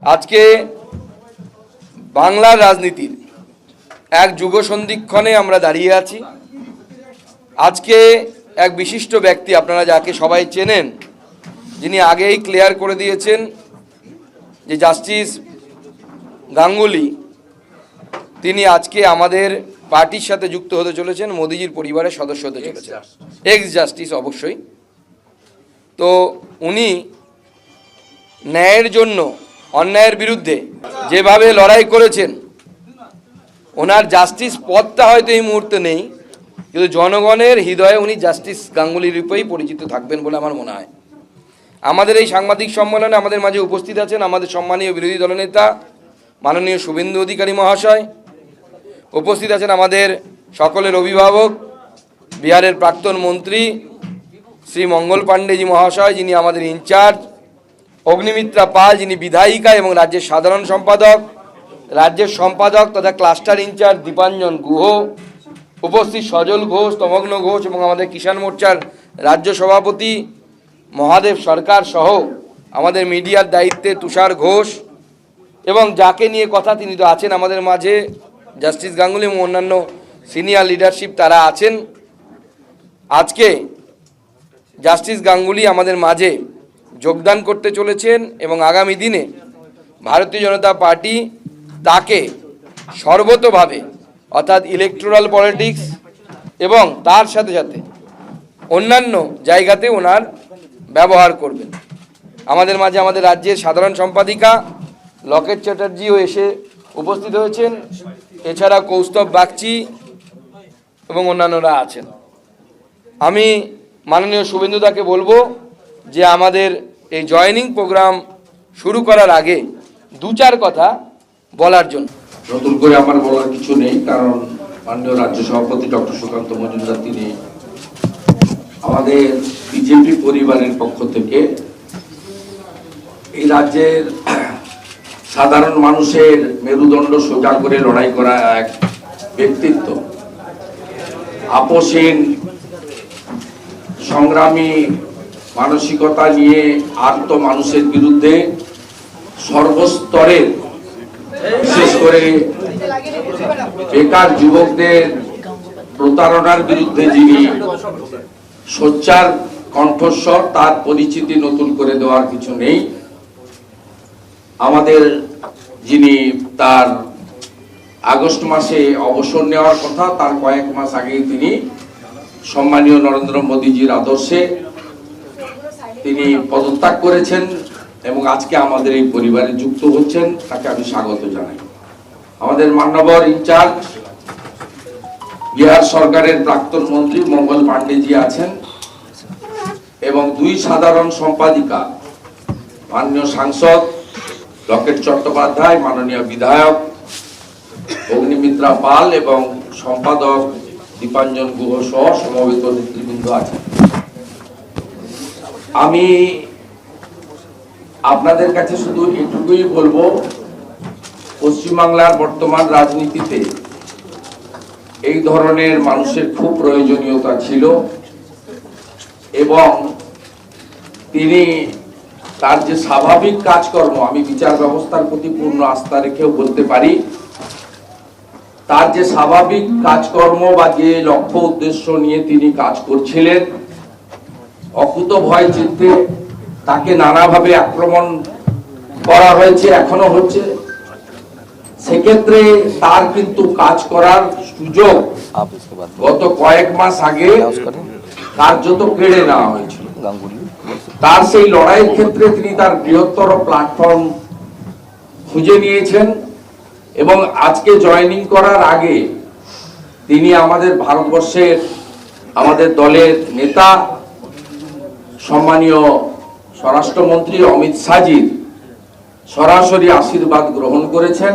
আজকে বাংলার রাজনীতির এক যুগ সন্ধিক্ষণে আমরা দাঁড়িয়ে আছি। আজকে এক বিশিষ্ট ব্যক্তি, আপনারা যাকে সবাই চেনেন, যিনি আগেই ক্লিয়ার করে দিয়েছেন যে জাস্টিস গাঙ্গুলি তিনি আজকে আমাদের পার্টির সাথে যুক্ত হতে চলেছেন, মোদিজির পরিবারের সদস্য হতে চলেছেন, এক্স জাস্টিস অবশ্যই। তো উনি ন্যায়ের জন্য অন্যায়ের বিরুদ্ধে যেভাবে লড়াই করেছেন, ওনার জাস্টিস পদটা হয়তো এই মুহূর্তে নেই, কিন্তু জনগণের হৃদয়ে উনি জাস্টিস গাঙ্গুলির রূপেই পরিচিত থাকবেন বলে আমার মনে হয়। আমাদের এই সাংবাদিক সম্মেলনে আমাদের মাঝে উপস্থিত আছেন আমাদের সম্মানীয় বিরোধী দলনেতা মাননীয় শুভেন্দু অধিকারী মহাশয়, উপস্থিত আছেন আমাদের সকলের অভিভাবক বিহারের প্রাক্তন মন্ত্রী শ্রী মঙ্গল পাণ্ডেজি মহাশয়, যিনি আমাদের ইনচার্জ, অগ্নিমিত্রা পাল, যিনি বিধায়িকা এবং রাজ্যের সাধারণ সম্পাদক, রাজ্যের সম্পাদক তথা ক্লাস্টার ইনচার্জ দীপাঞ্জন গুহ, উপস্থিত সজল ঘোষ, তমগ্ন ঘোষ এবং আমাদের কিষাণ মোর্চার রাজ্য সভাপতি মহাদেব সরকার সহ আমাদের মিডিয়ার দায়িত্বে তুষার ঘোষ, এবং যাকে নিয়ে কথা তিনি তো আছেন আমাদের মাঝে, জাস্টিস গাঙ্গুলি এবং অন্যান্য সিনিয়র লিডারশিপ তারা আছেন। আজকে জাস্টিস গাঙ্গুলি আমাদের মাঝে যোগদান করতে চলেছেন এবং আগামী দিনে ভারতীয় জনতা পার্টি তাকে সর্বতোভাবে অর্থাৎ ইলেকটোরাল পলিটিক্স এবং তার সাথে সাথে অন্যান্য জায়গাতে ওনার ব্যবহার করবেন। আমাদের মাঝে আমাদের রাজ্যের সাধারণ সম্পাদিকা লকেট চ্যাটার্জিও এসে উপস্থিত হয়েছেন, এছাড়া কৌস্তব বাগচি এবং অন্যান্যরা আছেন। আমি মাননীয় শুভেন্দুদাকে বলবো যে আমাদের এই জয়েনিং প্রোগ্রাম শুরু করার আগে দু চার কথা বলার জন্য। নতুন করে আমার বলার কিছু নেই, কারণ মাননীয় রাজ্য সভাপতি ডক্টর সুকান্ত মজুমদার তিনি আমাদের বিজেপি পরিবারের পক্ষ থেকে এই রাজ্যের সাধারণ মানুষের মেরুদণ্ড সোজা করে লড়াই করা এক ব্যক্তিত্ব, আপোষহীন সংগ্রামী মানসিকতা নিয়ে আর্ত মানুষের বিরুদ্ধে সর্বস্তরের, বিশেষ করে বেকার যুবকদের প্রতারণার বিরুদ্ধে যিনি সোচ্চার কণ্ঠস্বর, তার পরিচিতি নতুন করে দেওয়ার কিছু নেই। আমাদের যিনি তার আগস্ট মাসে অবসর নেওয়ার কথা, তার কয়েক মাস আগেই তিনি সম্মানীয় নরেন্দ্র মোদীজির আদর্শে তিনি পদত্যাগ করেছেন এবং আজকে আমাদের এই পরিবারে যুক্ত হচ্ছেন, তাকে আমি স্বাগত জানাই। আমাদের মান্যবর ইনচার্জ বিহার সরকারের প্রাক্তন মন্ত্রী মঙ্গল পাণ্ডেজি আছেন এবং দুই সাধারণ সম্পাদিকা মাননীয় সাংসদ লকেট চট্টোপাধ্যায়, মাননীয় বিধায়ক অগ্নিমিত্রা পাল এবং সম্পাদক দীপাঞ্জন গুহ সহ সমবেত নেতৃবৃন্দ আছেন। আমি আপনাদের কাছে শুধু এটুকুই বলবো, পশ্চিমবাংলার বর্তমান রাজনীতিতে এই ধরনের মানুষের খুব প্রয়োজনীয়তা ছিল এবং তিনি তার যে স্বাভাবিক কাজকর্ম, আমি বিচার ব্যবস্থার প্রতি পূর্ণ আস্থা রেখেও বলতে পারি, তার যে স্বাভাবিক কাজকর্ম বা যে লক্ষ্য উদ্দেশ্য নিয়ে তিনি কাজ করছিলেন, অকুত ভয় চিত্তে তাকে নানাভাবে আক্রমণ করা হয়েছে, এখনো হচ্ছে। সেক্ষেত্রে তার কিন্তু কাজ করার সুযোগ গত কয়েক মাস আগে কার্যত কেড়ে নেওয়া হয়েছিল। তার সেই লড়াইয়ের ক্ষেত্রে তিনি তার বৃহত্তর প্ল্যাটফর্ম খুঁজে নিয়েছেন এবং আজকে জয়েনিং করার আগে তিনি আমাদের ভারতবর্ষের আমাদের দলের নেতা সম্মানীয় স্বরাষ্ট্রমন্ত্রী অমিত শাহজির সরাসরি আশীর্বাদ গ্রহণ করেছেন